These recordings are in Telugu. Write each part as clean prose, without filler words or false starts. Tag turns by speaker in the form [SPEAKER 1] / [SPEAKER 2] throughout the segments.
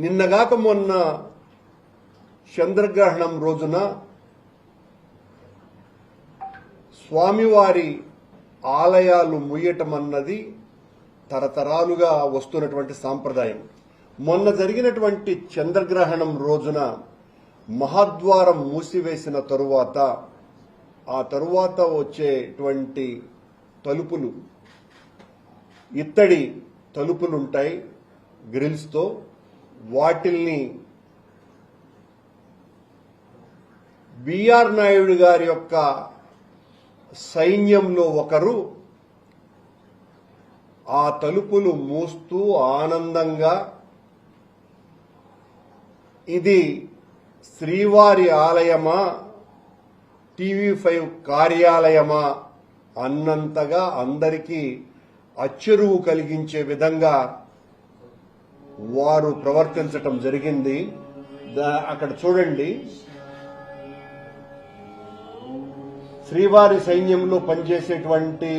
[SPEAKER 1] నిన్నగాక మొన్న చంద్రగ్రహణం రోజున స్వామివారి ఆలయాలు ముయ్యటం అన్నది తరతరాలుగా వస్తున్నటువంటి సాంప్రదాయం. మొన్న జరిగినటువంటి చంద్రగ్రహణం రోజున మహాద్వారం మూసివేసిన తరువాత ఆ తరువాత వచ్చేటువంటి తలుపులు ఇత్తడి తలుపులుంటాయి గ్రిల్స్తో. వాటిల్ని బిఆర్ నాయుడు గారి యొక్క సైన్యంలో ఒకరు ఆ తలుపులు మూస్తూ ఆనందంగా ఇది శ్రీవారి ఆలయమా TV5 కార్యాలయమా అన్నంతగా అందరికీ అచ్చెరువు కలిగించే విధంగా వారు ప్రవర్తించటం జరిగింది. అక్కడ చూడండి, శ్రీవారి సైన్యంలో పనిచేసేటువంటి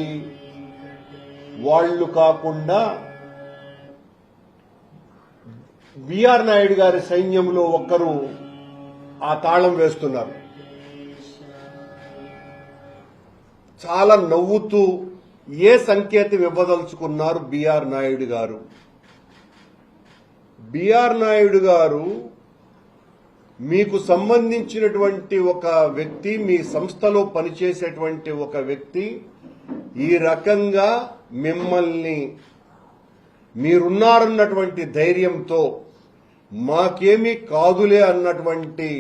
[SPEAKER 1] వాళ్ళు కాకుండా బిఆర్ నాయుడు గారి సైన్యంలో ఒక్కరు ఆ తాళం వేస్తున్నారు. చాలా నవ్వుతూ ఏ సంకేతం ఇవ్వదలుచుకున్నారు బిఆర్ నాయుడు గారు? బిఆర్ నాయుడు గారు మీకు సంబంధించినటువంటి ఒక వ్యక్తి, మీ సంస్థలో పనిచేసేటువంటి ఒక వ్యక్తి ఈ రకంగా మిమ్మల్ని మీరున్నారన్నటువంటి ధైర్యంతో మాకేమీ కాదులే అన్నటువంటి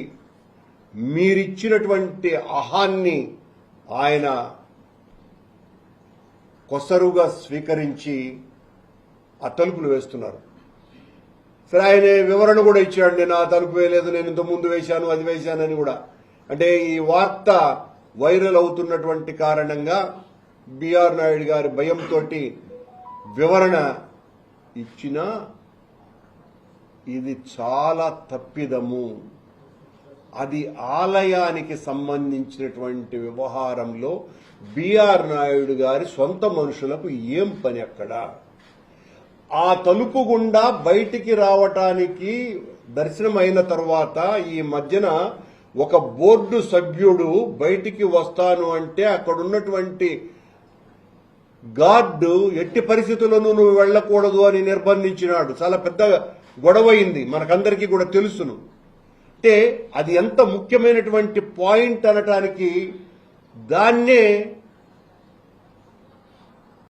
[SPEAKER 1] మీరిచ్చినటువంటి అహాన్ని ఆయన కొసరుగా స్వీకరించి ఆ తలుపులు వేస్తున్నారు. సరే, ఆయన వివరణ కూడా ఇచ్చాడు, నేను ఆ తలుపు వేయలేదు, నేను ఇంత ముందు వేశాను, అది వేశానని కూడా. అంటే ఈ వార్త వైరల్ అవుతున్నటువంటి కారణంగా బిఆర్ నాయుడు గారి భయంతో వివరణ ఇచ్చినా ఇది చాలా తప్పిదము. అది ఆలయానికి సంబంధించినటువంటి వ్యవహారంలో బిఆర్ నాయుడు గారి సొంత మనుషులకు ఏం పని అక్కడ? ఆ తలుపు గుండా బయటికి రావటానికి దర్శనం అయిన తర్వాత ఈ మధ్యన ఒక బోర్డు సభ్యుడు బయటికి వస్తాను అంటే అక్కడున్నటువంటి గార్డు ఎట్టి పరిస్థితుల్లోనూ నువ్వు వెళ్లకూడదు అని నిర్బంధించినాడు. చాలా పెద్ద గొడవైంది, మనకందరికీ కూడా తెలుసును. అంటే అది ఎంత ముఖ్యమైనటువంటి పాయింట్ అనటానికి దాన్నే